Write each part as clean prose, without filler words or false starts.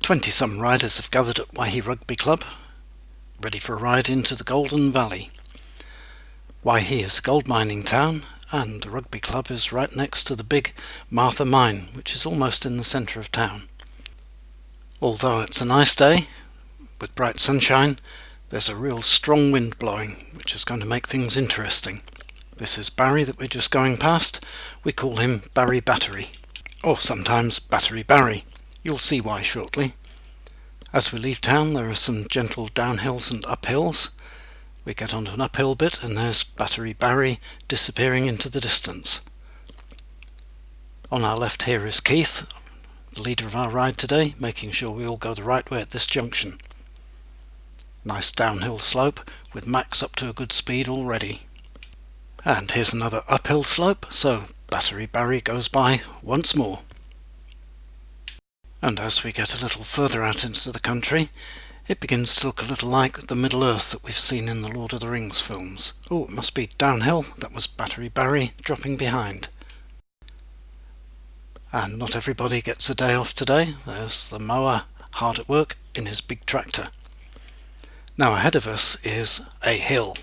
20-some riders have gathered at Waihi Rugby Club, ready for a ride into the Golden Valley. Waihi is a gold mining town, and the rugby club is right next to the big Martha mine, which is almost in the centre of town. Although it's a nice day, with bright sunshine, there's a real strong wind blowing, which is going to make things interesting. This is Barry that we're just going past. We call him Barry Battery, or sometimes Battery Barry. You'll see why shortly. As we leave town, there are some gentle downhills and uphills. We get onto an uphill bit and there's Battery Barry disappearing into the distance. On our left here is Keith, the leader of our ride today, making sure we all go the right way at this junction. Nice downhill slope with Max up to a good speed already. And here's another uphill slope, so Battery Barry goes by once more. And as we get a little further out into the country, it begins to look a little like the Middle Earth that we've seen in the Lord of the Rings films. Oh, it must be downhill. That was Battery Barry dropping behind. And not everybody gets a day off today. There's the mower hard at work in his big tractor. Now ahead of us is a hill.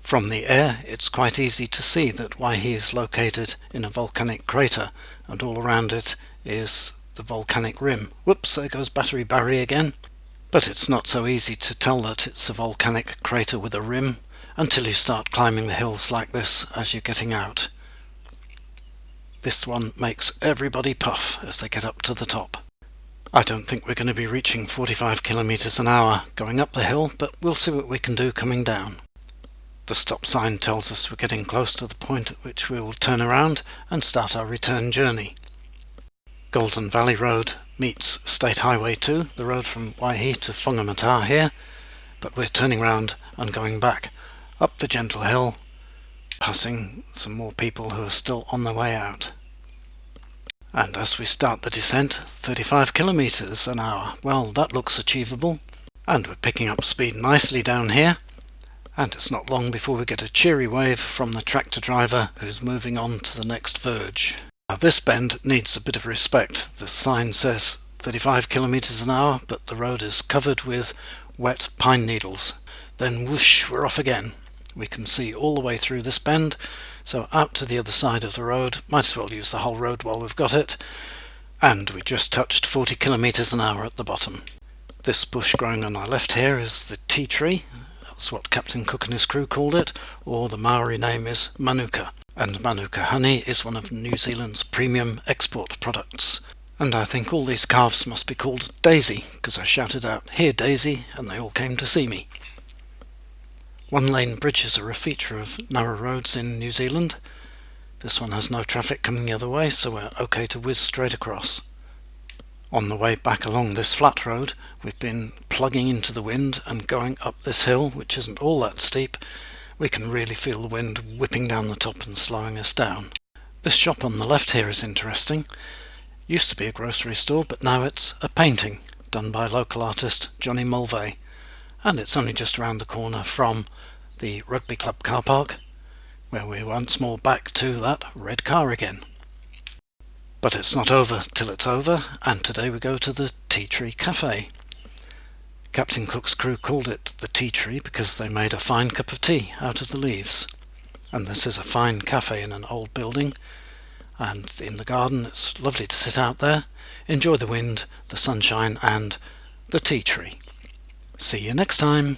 From the air it's quite easy to see that Waihi is located in a volcanic crater, and all around it is the volcanic rim. Whoops, there goes Battery Barry again. But it's not so easy to tell that it's a volcanic crater with a rim until you start climbing the hills like this as you're getting out. This one makes everybody puff as they get up to the top. I don't think we're going to be reaching 45 kilometers an hour going up the hill, but we'll see what we can do coming down. The stop sign tells us we're getting close to the point at which we will turn around and start our return journey. Golden Valley Road meets State Highway 2, the road from Waihi to Whangamata here, but we're turning round and going back up the gentle hill, passing some more people who are still on their way out. And as we start the descent, 35 kilometers an hour, well, that looks achievable. And we're picking up speed nicely down here, and it's not long before we get a cheery wave from the tractor driver who's moving on to the next verge. Now this bend needs a bit of respect. The sign says 35 kilometers an hour, but the road is covered with wet pine needles. Then whoosh, we're off again. We can see all the way through this bend, so out to the other side of the road. Might as well use the whole road while we've got it. And we just touched 40 kilometers an hour at the bottom. This bush growing on our left here is the tea tree. That's what Captain Cook and his crew called it, or the Maori name is Manuka. And Manuka honey is one of New Zealand's premium export products. And I think all these calves must be called Daisy, because I shouted out, "Here Daisy," and they all came to see me. One-lane bridges are a feature of narrow roads in New Zealand. This one has no traffic coming the other way, so we're okay to whiz straight across. On the way back along this flat road, we've been plugging into the wind and going up this hill, which isn't all that steep. We can really feel the wind whipping down the top and slowing us down. This shop on the left here is interesting. Used to be a grocery store, but now it's a painting done by local artist Johnny Mulvey, and it's only just around the corner from the rugby club car park, where we're once more back to that red car again. But it's not over till it's over, and today we go to the Tea Tree Cafe. Captain Cook's crew called it the Tea Tree because they made a fine cup of tea out of the leaves. And this is a fine cafe in an old building, and in the garden it's lovely to sit out there, enjoy the wind, the sunshine and the tea tree. See you next time.